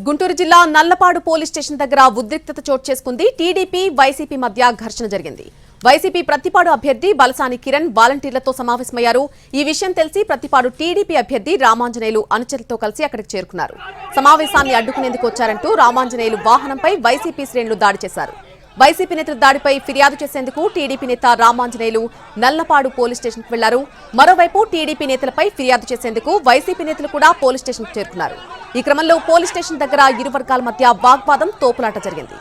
గుంటూరు జిల్లా Nallapadu police station దగ్గర ఉద్రిక్తత చోటు చేసుకుంది. టీడీపీ వైసీపీ మధ్య ఘర్షణ జరిగింది. వైసీపీ ప్రతిపాడు అభ్యర్థి బలసాని కిరణ్ వాలంటీర్లతో సమావేశమయ్యారు. ఈ విషయం తెలిసి ప్రతిపాడు టీడీపీ అభ్యర్థి రామాంజనేయులు అనుచరులతో కలిసి అక్కడికి చేరుకున్నారు. సమావేశాన్ని అడ్డుకునేందుకు వచ్చారంటూ రామాంజనేయులు వాహనంపై వైసీపీ శ్రేణులు దాడి చేశారు. వైసీపీ నేతల దాడిపై ఫిర్యాదు చేసేందుకు టీడీపీ నేత రామాంజనేయులు నల్లపాడు పోలీస్ స్టేషన్కు వెళ్లారు. మరోవైపు టీడీపీ నేతలపై ఫిర్యాదు చేసేందుకు వైసీపీ నేతలు కూడా పోలీస్ స్టేషన్కు చేరుకున్నారు. ఈ క్రమంలో పోలీస్ స్టేషన్ దగ్గర ఇరు వర్గాల మధ్య వాగ్వాదం, తోపులాట జరిగింది.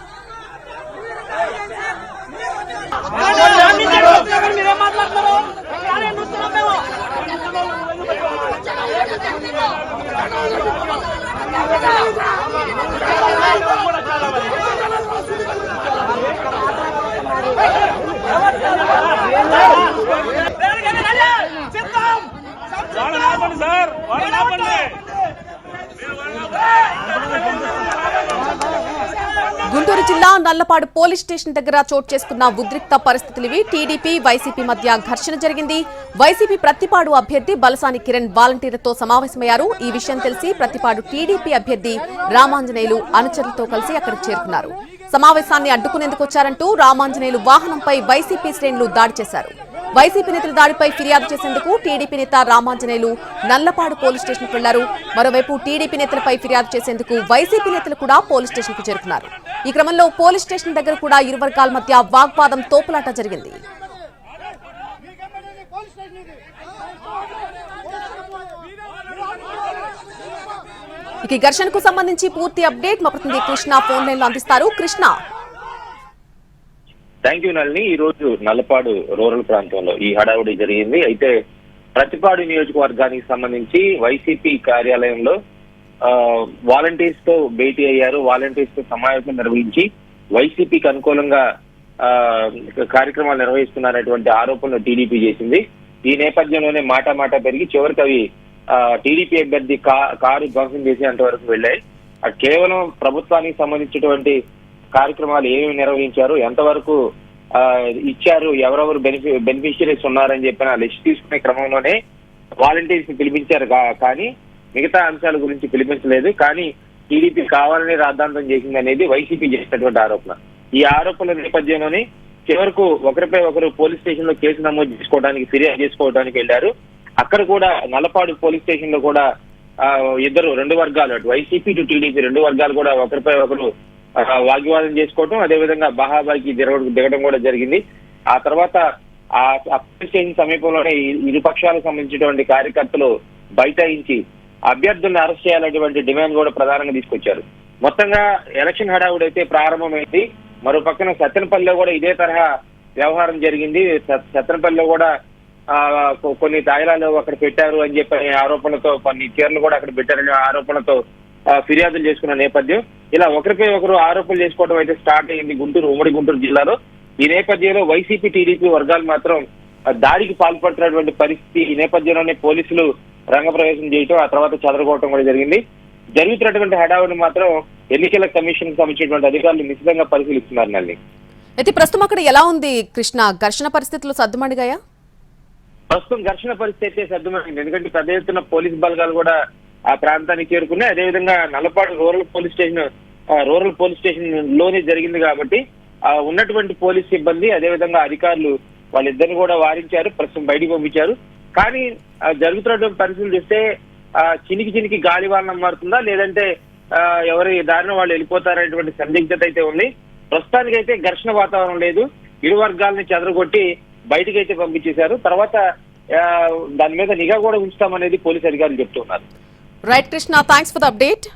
గుంటూరు జిల్లా నల్లపాడు పోలీస్ స్టేషన్ దగ్గర చోటు చేసుకున్న ఉద్రిక్త పరిస్థితులు. టీడీపీ వైసీపీ మధ్య ఘర్షణ జరిగింది. వైసీపీ ప్రతిపాడు అభ్యర్థి బలసాని కిరణ్ వాలంటీర్లతో సమావేశమయ్యారు. ఈ విషయం తెలిసి ప్రతిపాడు టీడీపీ అభ్యర్థి రామాంజనేయులు అనుచరులతో కలిసి అక్కడికి చేరుకున్నారు. సమావేశాన్ని అడ్డుకునేందుకు వచ్చారంటూ రామాంజనేయులు వాహనంపై వైసీపీ శ్రేణులు దాడి చేశారు. వైసీపీ నేతల దాడిపై ఫిర్యాదు చేసేందుకు టీడీపీ నేత రామాంజనేయులు నల్లపాడు పోలీస్ స్టేషన్కు వెళ్లారు. మరోవైపు టీడీపీ నేతలపై ఫిర్యాదు చేసేందుకు వైసీపీ నేతలు కూడా పోలీస్ స్టేషన్కు చేరుకున్నారు. ఈ క్రమంలో పోలీస్ స్టేషన్ దగ్గర కూడా ఇరు వర్గాల మధ్య వాగ్వాదం, తోపులాట జరిగింది. ఇక ఘర్షణకు సంబంధించి పూర్తి అప్డేట్ మా ప్రతినిధి కృష్ణ ఫోన్ లైన్ లో అందిస్తారు. Krishna, thank you Nalini. ఈ రోజు నల్లపాడు రూరల్ ప్రాంతంలో ఈ హడావుడి జరిగింది. అయితే ప్రతిపాడు నియోజకవర్గానికి సంబంధించి వైసీపీ కార్యాలయంలో వాలంటీర్స్ తో భేటీ అయ్యారు. వాలంటీర్స్ తో సమావేశం నిర్వహించి వైసీపీకి అనుకూలంగా కార్యక్రమాలు నిర్వహిస్తున్నారనేటువంటి ఆరోపణలు టీడీపీ చేసింది. ఈ నేపథ్యంలోనే మాట పెరిగి చివరికి అవి టీడీపీ అభ్యర్థి కారు ధ్వంసం చేసేంత వరకు వెళ్ళాయి. కేవలం ప్రభుత్వానికి సంబంధించినటువంటి కార్యక్రమాలు ఏమేమి నిర్వహించారు, ఎంతవరకు ఇచ్చారు, ఎవరెవరు బెనిఫిషియరీస్ ఉన్నారని చెప్పిన లిస్ట్ తీసుకునే క్రమంలోనే వాలంటీర్స్ ని పిలిపించారు. కానీ మిగతా అంశాల గురించి పిలిపించలేదు. కానీ టీడీపీ కావాలని రాద్ధాంతం చేసింది అనేది వైసీపీ చేసినటువంటి ఆరోపణ. ఈ ఆరోపణల నేపథ్యంలోనే చివరకు ఒకరిపై ఒకరు పోలీస్ స్టేషన్ లో కేసు నమోదు చేసుకోవడానికి, ఫిర్యాదు చేసుకోవడానికి వెళ్లారు. అక్కడ కూడా నల్లపాడు పోలీస్ స్టేషన్ లో కూడా రెండు వర్గాలు, అటు వైసీపీ టు టీడీపీ రెండు వర్గాలు కూడా ఒకరిపై ఒకరు వాగ్వాదం చేసుకోవడం, అదేవిధంగా బహాబాయికి దిగడం కూడా జరిగింది. ఆ తర్వాత ఆ పోలీస్ స్టేషన్ సమీపంలోనే ఇరు పక్షాలకు సంబంధించినటువంటి కార్యకర్తలు బైఠాయించి అభ్యర్థుల్ని అరెస్ట్ చేయాలనేటువంటి డిమాండ్ కూడా ప్రధానంగా తీసుకొచ్చారు. మొత్తంగా ఎలక్షన్ హడావుడి అయితే ప్రారంభమైంది. మరో పక్కన సత్తెనపల్లిలో కూడా ఇదే తరహా వ్యవహారం జరిగింది. సత్తెనపల్లిలో కూడా కొన్ని తాయిలాలు అక్కడ పెట్టారు అని చెప్పి ఆరోపణలతో, కొన్ని చీరలు కూడా అక్కడ పెట్టారనే ఆరోపణలతో ఫిర్యాదులు చేసుకున్న నేపథ్యం. ఇలా ఒకరిపై ఒకరు ఆరోపణలు చేసుకోవడం అయితే స్టార్ట్ అయింది ఉమ్మడి గుంటూరు జిల్లాలో. ఈ నేపథ్యంలో వైసీపీ టీడీపీ వర్గాలు మాత్రం దాడికి పాల్పడుతున్నటువంటి పరిస్థితి. ఈ నేపథ్యంలోనే పోలీసులు రంగప్రవేశం చేయటం, ఆ తర్వాత చెదరగొట్టడం కూడా జరిగింది. జరుగుతున్నటువంటి హడావుడిని మాత్రం ఎన్నికల కమిషన్ కు సంబంధించినటువంటి అధికారులు నిశ్చితంగా పరిశీలిస్తున్నారు. నల్లి, అయితే ప్రస్తుతం అక్కడ ఎలా ఉంది కృష్ణ? ఘర్షణ పరిస్థితులు సద్దుమణిగాయా? ప్రస్తుతం ఘర్షణ పరిస్థితి అయితే సద్దుమణింది. ఎందుకంటే పెద్ద ఎత్తున పోలీస్ బలగాలు కూడా ఆ ప్రాంతానికి చేరుకున్నాయి. అదేవిధంగా నల్లపాడు రూరల్ పోలీస్ స్టేషన్ లోనే జరిగింది కాబట్టి ఉన్నటువంటి పోలీస్ సిబ్బంది, అదేవిధంగా అధికారులు వాళ్ళిద్దరిని కూడా వారించారు, ప్రస్తుతం బయటికి పంపించారు. కానీ జరుగుతున్నటువంటి పరిస్థితులు చూస్తే చినికి గాలివానం మారుతుందా, లేదంటే ఎవరి దారిన వాళ్ళు వెళ్ళిపోతారనేటువంటి సందిగ్ధత అయితే ఉంది. ప్రస్తుతానికైతే ఘర్షణ వాతావరణం లేదు. ఇరు వర్గాలని చెదరగొట్టి బయటికి అయితే పంపించేశారు. తర్వాత దాని మీద నిఘా కూడా ఉంచుతామనేది పోలీస్ అధికారులు చెప్తున్నారు. Right Krishna, thanks for the update.